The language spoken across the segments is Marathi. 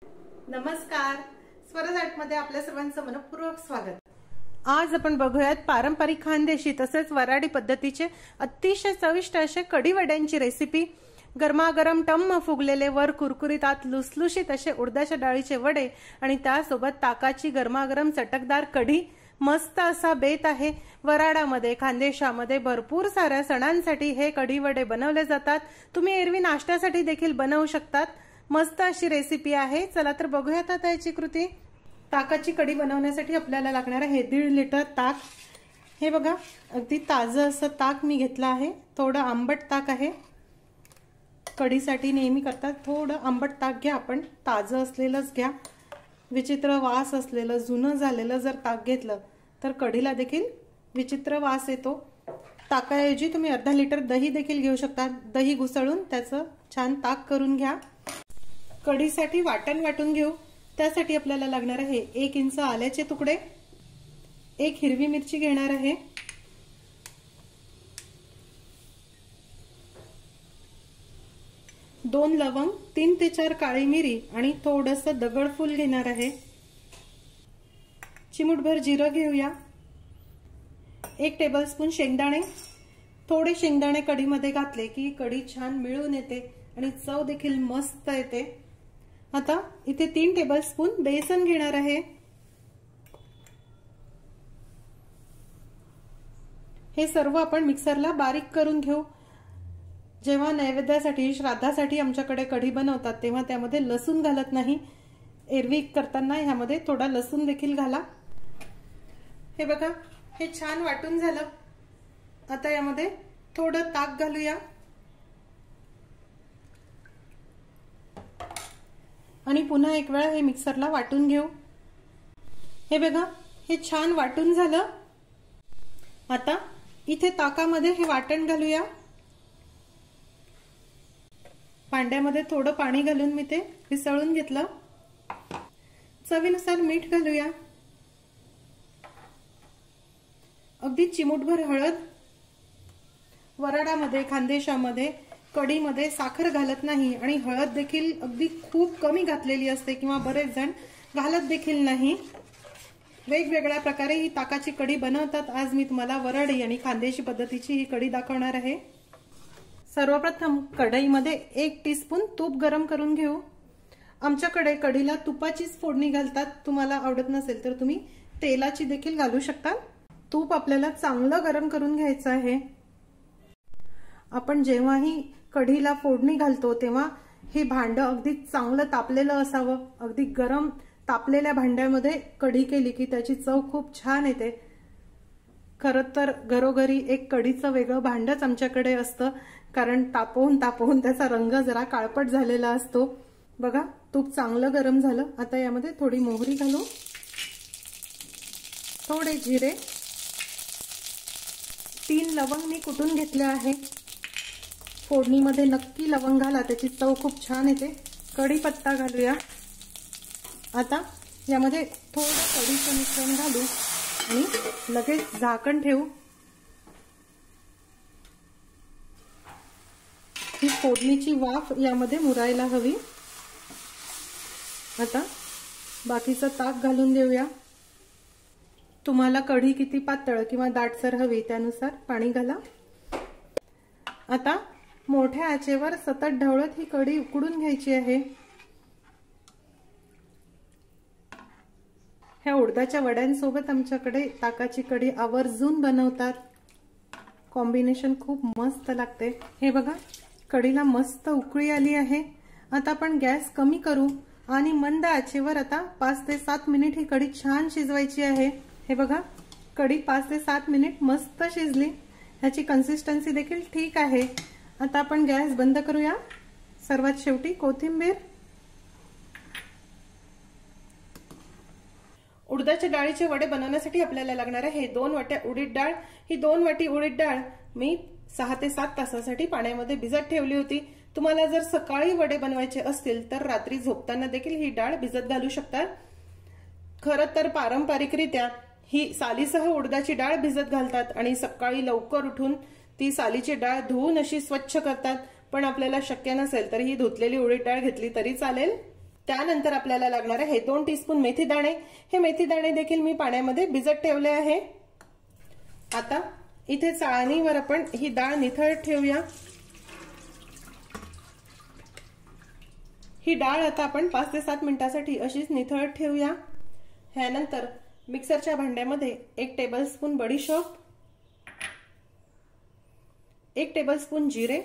नमस्कार, स्वराज आर्टमध्ये आपल्या सर्वांचं मनपूर्वक स्वागत। आज आपण बघूयात पारंपरिक खानदेशी तसेच वराडी पद्धतीचे अतिशय चविष्ट असे कढी वड्यांची रेसिपी। गरमागरम टम्म फुगलेले वर कुरकुरीत आत लुसलुशीत असे उडदाच्या डाळीचे वडे आणि त्यासोबत ताकाची गरमागरम चटकदार कढी। मस्त असा बेत आहे। वराडामध्ये खानदेशामध्ये भरपूर साऱ्या सणांसाठी हे कढी वडे बनवले जातात। तुम्ही एरवी नाश्त्यासाठी देखील बनवू शकतात। मस्त अशी रेसिपी आहे। चला तर बघूयात आता याची कृती। ताकाची कढी बनवण्यासाठी आपल्याला लागणार आहे 1.5 लिटर ताक। हे बघा, अगदी ताजं असं ताक मी घेतलं आहे। थोडं आंबट ताक आहे। कढीसाठी नेहमी करतात थोडं आंबट ताक घ्या, आपण ताजं असलेलंच घ्या। विचित्र वास असलेलं जुनं झालेलं जर ताक घेतलं तर कढीला देखील विचित्र वास येतो। ताकाऐवजी तुम्ही अर्धा लिटर दही देखील घेऊ शकता। दही घुसळून त्याचं छान ताक करून घ्या। कढीसाठी वाटण वाटून घेऊ। त्यासाठी आपल्याला लागणार आहे 1 इंच आल्याचे तुकडे, 1 हिरवी मिरची घेणार आहे, 2 लवंग, 3 ते 4 काळी मिरी आणि थोडंसं दगडफूल घेणार आहे। चिमूटभर जिरं घेऊया, 1 टेबलस्पून शेंगदाणे। थोडे शेंगदाणे कढीमध्ये घातले की कढी छान मिळून येते आणि चव देखील मस्त येते। आता इथे 3 टेबलस्पून बेसन घेणार आहे। हे सर्व आपण मिक्सरला बारीक करून घेऊ। जेव्हा नैवेद्यासाठी श्राद्धासाठी आमच्याकडे कढी बनवतात तेव्हा त्यामध्ये लसूण घालत नाही। एरवी करताना ह्यामध्ये थोडा लसूण देखील घाला। हे बघा, हे छान वाटून झालं। आता यामध्ये थोडं ताक घालूया आणि पुन्हा एक वेळा हे मिक्सरला वाटून घेऊ। हे बघा, हे छान वाटून झालं। आता इथे ताकामध्ये हे वाटण घालूया। भांड्यामध्ये थोडं पाणी घालून मी ते मिसळून घेतलं। चवीनुसार मीठ घालूया, अगदी चिमूटभर हळद। वराडामध्ये खानदेशामध्ये कढीमध्ये साखर घालत नाही आणि हळद देखील अगदी खूप कमी घातलेली असते किंवा बरेच जण घालत देखील नाही। वेगवेगळ्या प्रकारे ही ताकाची कढी बनवतात। आज मी तुम्हाला वराडी आणि खानदेशी पद्धतीची ही कढी दाखवणार आहे। सर्वप्रथम कढईमध्ये 1 टीस्पून तूप गरम करून घेऊ। आमच्याकडे कढीला तुपाचीच फोडणी घालतात। तुम्हाला आवडत नसेल तर तुम्ही तेलाची देखील घालू शकता। तूप आपल्याला चांगलं गरम करून घ्यायचं आहे। आपण जेव्हाही कढीला फोडणी घालतो तेव्हा हे भांड अगदी चांगलं तापलेलं असावं। अगदी गरम तापलेल्या भांड्यामध्ये कढी केली की त्याची चव खूप छान येते। खरं तर घरोघरी एक कढीचं वेगळं भांडच आमच्याकडे असतं, कारण तापवून तापवून त्याचा रंग जरा काळपट झालेला असतो। बघा, तूप चांगलं गरम झालं। आता यामध्ये थोडी मोहरी घालू, थोडे जिरे, 3 लवंग मी कुटून घेतले आहे। फोडणीमध्ये नक्की लवंग घाला, त्याची चव खूप छान येते। कढीपत्ता घालूया। आता यामध्ये थोडं कढीचं मिश्रण घालू आणि लगेच झाकण ठेवू। ही फोडणीची वाफ यामध्ये मुरायला हवी। आता बाकीचं ताक घालून देऊया। तुम्हाला कढी किती पातळ किंवा दाटसर हवी त्यानुसार पाणी घाला। आता मोठ्या आचेवर सतत ढवळत ही कढी उकडून घ्यायची आहे। ह्या उडदाच्या वड्यांसोबत आमच्याकडे ताकाची कढी आवर्जून बनवतात। कॉम्बिनेशन खूप मस्त लागते। हे बघा, कढीला मस्त उकळी आली आहे। आता आपण गॅस कमी करू आणि मंद आचेवर आता 5 ते 7 मिनिट ही कढी छान शिजवायची आहे। हे बघा, कढी 5 ते 7 मिनिट मस्त शिजली। ह्याची कन्सिस्टन्सी देखील ठीक आहे। आता आपण गॅस बंद करूया। सर्वात शेवटी कोथिंबीर। उडदाच्या डाळीचे वडे बनवण्यासाठी आपल्याला लागणार आहे 2 वाट्या उडीद डाळ। ही 2 वाटी उडीद डाळ मी 6 ते 7 तासासाठी पाण्यामध्ये भिजत ठेवली होती। तुम्हाला जर सकाळी वडे बनवायचे असतील तर रात्री झोपताना देखील ही डाळ भिजत घालू शकतात। खरं तर पारंपरिकरित्या ही सालीसह उडदाची डाळ भिजत घालतात आणि सकाळी लवकर उठून ती सालीची डाळ धुवून अशी स्वच्छ करतात। पण आपल्याला शक्य नसेल तर ही धुतलेली उडीद डाळ घेतली तरी चालेल। त्यानंतर आपल्याला लागणार आहे 2 टीस्पून मेथी दाणे। हे मेथी दाणे देखील मी पाण्यामध्ये भिजत ठेवले आहे। आता इथे चाळणीवर आपण ही डाळ निथळत ठेवूया। ही डाळ आता आपण 5 ते 7 मिनिटांसाठी अशीच निथळत ठेवूया। ह्यानंतर मिक्सरच्या भांड्यामध्ये 1 टेबलस्पून बडीशोप, 1 टेबलस्पून जिरे,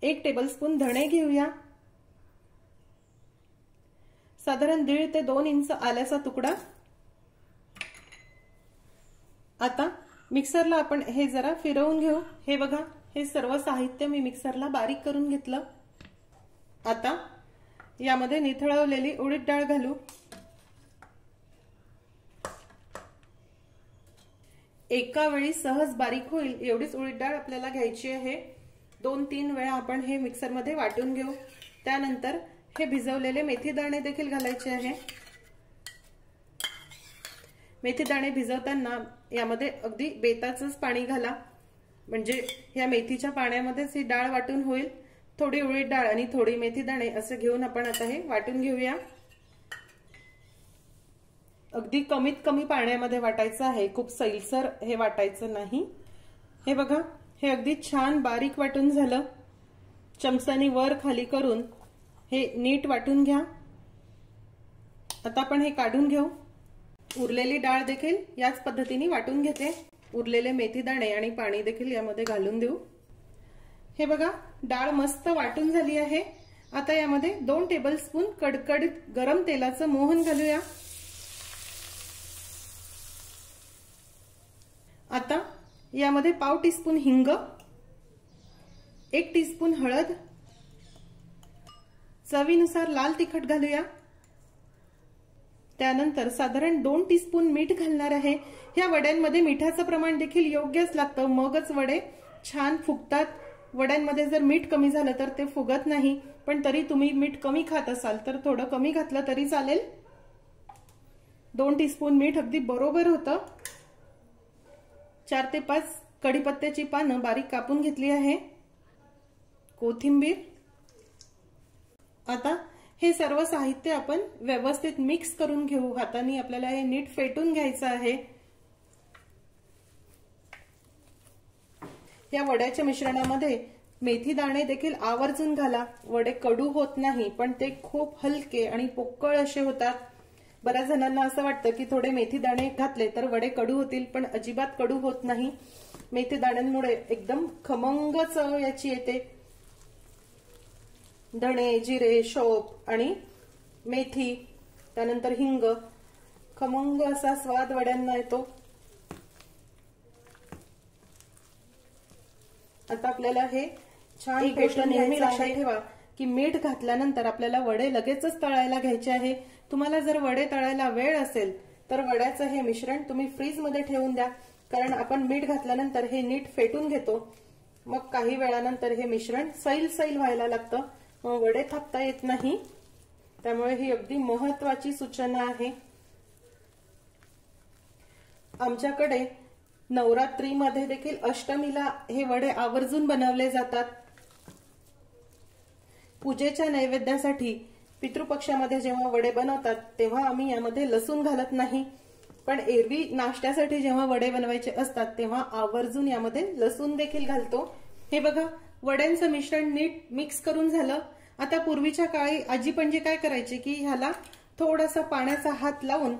1 टेबलस्पून धणे घेऊया। साधारण 1.5 ते 2 इंच आल्याचा तुकडा। आता मिक्सरला आपण हे जरा फिरवून घेऊ। हे बघा, हे सर्व साहित्य मी मिक्सरला बारीक करून घेतलं। आता यामध्ये निथळवलेली उडीद डाळ घालू। एका वेळी सहज बारीक होईल एवढीच उडीद डाळ आपल्याला घ्यायची आहे। 2-3 वेळा आपण हे मिक्सरमध्ये वाटून घेऊ। त्यानंतर हे भिजवलेले मेथी दाणे देखील घालायचे आहे। मेथी दाणे भिजवताना यामध्ये अगदी बेताचंच पाणी घाला, म्हणजे या मेथीच्या पाण्यामध्येच ही डाळ वाटून होईल। थोडी उडीद डाळ आणि थोडी मेथी दाणे असे घेऊन आपण आता हे वाटून घेऊया। अगदी कमीत कमी पाण्यामध्ये वाटायचं आहे, खूप सैलसर हे वाटायचं नाही। हे बघा, हे अगदी छान बारीक वाटून झालं। चमचानी वर खाली करून हे नीट वाटून घ्या। आता आपण हे काढून घेऊ। उरलेली डाळ देखील याच पद्धतीने वाटून घेते। उरलेले मेथी दाणे आणि पाणी देखील यामध्ये घालून देऊ। हे बघा, डाळ मस्त वाटून झाली आहे। आता यामध्ये 2 टेबलस्पून कडकडीत गरम तेलाचं मोहन घालूया। आता यामध्ये पाव टीस्पून हिंग, 1 टीस्पून हळद, चवीनुसार लाल तिखट घालूया। त्यानंतर साधारण 2 टीस्पून मीठ घालणार आहे। ह्या वड्यांमध्ये मिठाचं प्रमाण देखील योग्यच लागतं, मगच वडे छान फुगतात। वड्यांमध्ये जर मीठ कमी झालं तर ते फुगत नाही, पण तरी तुम्ही मीठ कमी खात असाल तर थोडं कमी घातलं तरी चालेल। 2 टीस्पून मीठ अगदी बरोबर होतं। 4 ते 5 कढीपत्त्याची पानं बारीक कापून घेतली आहे, कोथिंबीर। आता हे सर्व साहित्य आपण व्यवस्थित मिक्स करून घेऊ। हाताने आपल्याला हे नीट फेटून घ्यायचं आहे। या वड्याच्या मिश्रणामध्ये मेथी दाणे देखील आवर्जून घाला। वडे कडू होत नाही, पण ते खूप हलके आणि पोकळ असे होतात। बऱ्याच जणांना असं वाटतं की थोडे मेथी दाणे घातले तर वडे कडू होतील, पण अजिबात कडू होत नाही। मेथी दाण्यांमुळे एकदम खमंग चव याची येते। धणे, जिरे, शोप आणि मेथी, त्यानंतर हिंग, खमंग असा स्वाद वड्यांना येतो। आता आपल्याला हे छान एक गोष्ट नेहमी लक्षात ठेवा की मीठ घातल्यानंतर आपल्याला वडे लगेचच तळायला घ्यायचे आहे। तुम्हाला जर वडे तळायला वेळ असेल तर वड्याचं हे मिश्रण तुम्ही फ्रीज मध्ये ठेवून द्या, कारण आपण मीठ घातल्यानंतर हे नीट फेटून घेतो। मग काही वेळानंतर हे मिश्रण सैल व्हायला लागतं, मग वडे थापता येत नाही। त्यामुळे ही अगदी महत्वाची सूचना आहे। आमच्याकडे नवरात्रीमध्ये देखील अष्टमीला हे वडे आवर्जून बनवले जातात। पूजेच्या नैवेद्यासाठी पितृपक्षामध्ये जेव्हा वडे बनवतात तेव्हा आम्ही यामध्ये लसूण घालत नाही, पण एरवी नाश्त्यासाठी जेव्हा वडे बनवायचे असतात तेव्हा आवर्जून यामध्ये लसूण देखील घालतो। हे बघा, वड्यांचं मिश्रण नीट मिक्स करून झालं। आता पूर्वीच्या काळी आजी पणजी काय करायची की ह्याला थोडासा पाण्याचा हात लावून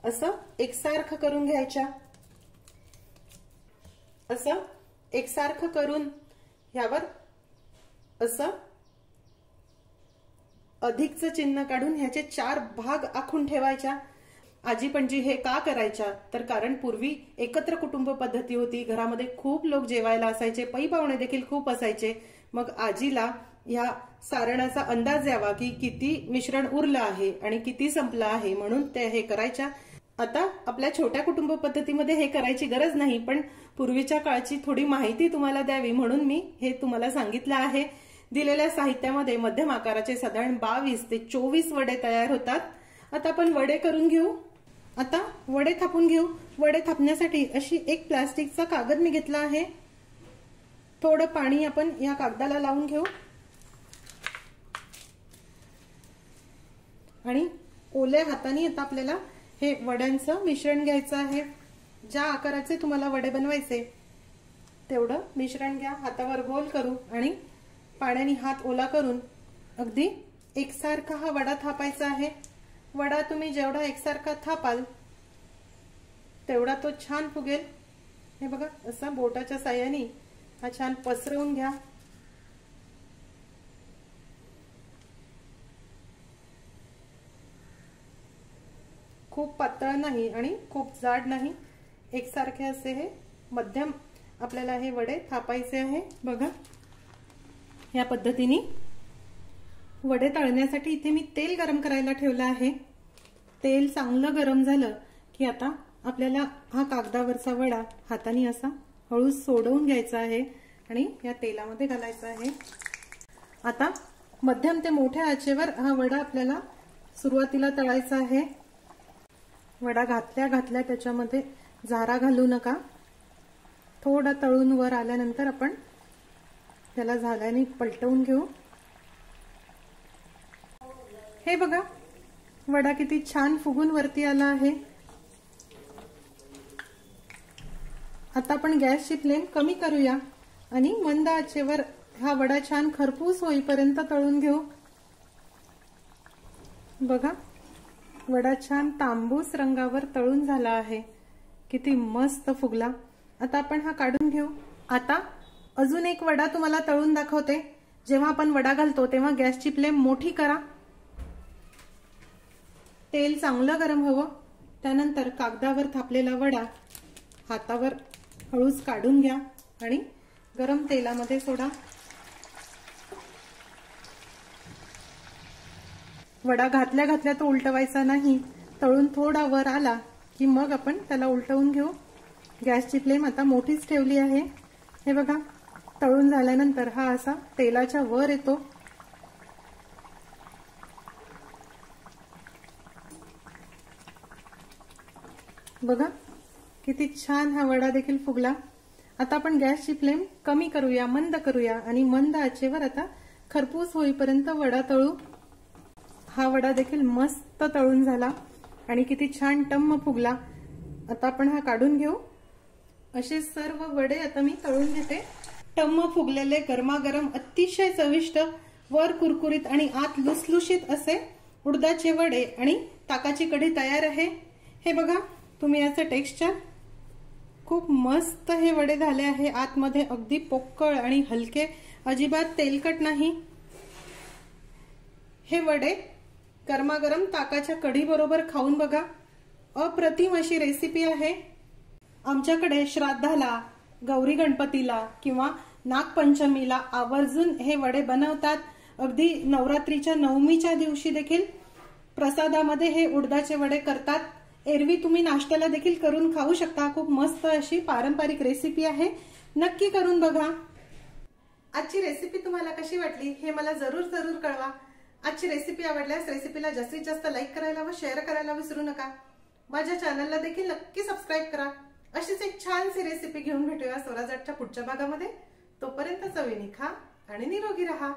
असं एकसारखं करून घ्यायच्या। असं एकसारखं करून ह्यावर असं अधिकचं चिन्ह काढून ह्याचे 4 भाग आखून ठेवायच्या। आजी पणजी हे का करायच्या तर कारण पूर्वी एकत्र कुटुंब पद्धती होती, घरामध्ये खूप लोक जेवायला असायचे, पै पाहुणे देखील खूप असायचे। मग आजीला ह्या सारणाचा अंदाज यावा की किती मिश्रण उरलं आहे आणि किती संपलं आहे, म्हणून ते हे करायच्या। आता आपल्या छोट्या कुटुंब पद्धतीमध्ये हे करायची गरज नाही, पण पूर्वीच्या काळची थोडी माहिती तुम्हाला द्यावी म्हणून मी हे तुम्हाला सांगितलं आहे। दिलेल्या साहित्यामध्ये मध्यम आकाराचे साधारण 22 ते 24 वडे तयार होतात। आता आपण वडे करून घेऊ। आता वडे थापून घेऊ। वडे थापण्यासाठी अशी एक प्लास्टिकचा कागद मी घेतला आहे। थोडं पाणी आपण या कागदाला लावून घेऊ। आणि ओल्या हाताने आता आपल्याला हे वड्यांचं मिश्रण घ्यायचं आहे। ज्या आकाराचे तुम्हाला वडे बनवायचे तेवढं मिश्रण घ्या, हातावर गोल करू आणि पाण्याने हात ओला करून अगदी एकसारखा हा वडा थापायचा आहे। वडा तुम्ही जेवढा एकसारखा थापाल तेवढा तो छान फुगेल। हे बघा, असा बोटाच्या साहाय्याने हा छान पसरवून घ्या। खूप पातळ नाही आणि खूप जाड नाही, एकसारखे असे हे मध्यम आपल्याला हे वडे थापायचे आहे। बघा, या पद्धतीने वडे तळण्यासाठी इथे मी तेल गरम करायला ठेवलं आहे। तेल चांगलं गरम झालं की आता आपल्याला हा कागदावरचा वडा हाताने असा हळू सोडवून घ्यायचा आहे आणि या तेलामध्ये घालायचा आहे। आता मध्यम ते मोठ्या आचेवर हा वडा आपल्याला सुरुवातीला तळायचा आहे। वडा घातल्या त्याच्यामध्ये झारा घालू नका। थोडा तळून वर आल्यानंतर आपण त्याला झाऱ्याने पलटवून घेऊ। हे बघा, वडा किती छान फुगून वरती आला आहे। आता आपण गॅसची फ्लेम कमी करूया आणि मंद आचेवर हा वडा छान खरपूस होईपर्यंत तळून घेऊ। बघा, वडा छान तांबूस रंगावर तळून झाला आहे, किती मस्त फुगला। आता आपण हा काढून घेऊ। आता अजून एक वडा तुम्हाला तळून दाखवते। जेव्हा आपण वडा घालतो तेव्हा गॅसची फ्लेम मोठी करा, तेल चांगलं गरम हवं। त्यानंतर कागदावर थापलेला वडा हातावर हळूच काढून घ्या आणि गरम तेलामध्ये सोडा। वडा घातल्या तो उलटवायचा नाही, तळून थोडा वर आला की मग आपण त्याला उलटवून घेऊ। गॅसची फ्लेम आता मोठीच ठेवली आहे। हे बघा, तळून झाल्यानंतर हा असा तेलाच्या वर येतो। बघा, किती छान हा वडा देखील फुगला। आता आपण गॅसची फ्लेम कमी करूया, मंद करूया आणि मंद आचेवर आता खरपूस होईपर्यंत वडा तळू। हा वडा देखील मस्त तळून झाला आणि किती छान टम्म फुगला। आता आपण हा काढून घेऊ। असे सर्व वडे आता मी तळून घेते। टम्म फुगलेले गरमागरम अतिशय चविष्ट, वर कुरकुरीत आणि आत लुसलुशीत असे उडदाचे वडे आणि ताकाची कढी तयार आहे। हे बघा, तुम्ही याचं टेक्स्चर, खूप मस्त हे वडे झाले आहे। आतमध्ये अगदी पोकळ आणि हलके, अजिबात तेलकट नाही। हे वडे गरमागरम ताकाच्या कढी बरोबर खाऊन बघा, अप्रतिम अशी रेसिपी आहे। आमच्याकडे श्राद्धाला, गौरी गणपतीला किंवा नागपंचमीला आवर्जून हे वडे बनवतात। अगदी नवरात्रीच्या नवमीच्या दिवशी देखील प्रसादामध्ये हे उडदाचे वडे करतात। एरवी तुम्ही नाश्त्याला देखील करून खाऊ शकता। खूप मस्त अशी पारंपरिक रेसिपी आहे, नक्की करून बघा। आजची रेसिपी तुम्हाला कशी वाटली हे मला जरूर कळवा। आजची रेसिपी आवडल्यास रेसिपीला जास्तीत जास्त लाईक करायला व शेअर करायला विसरू नका। माझ्या चॅनलला देखील नक्की सबस्क्राईब करा। अशीच एक छानशी रेसिपी घेऊन भेटूया स्वराज आर्टच्या पुढच्या भागामध्ये। तोपर्यंत चवीने खा आणि निरोगी रहा।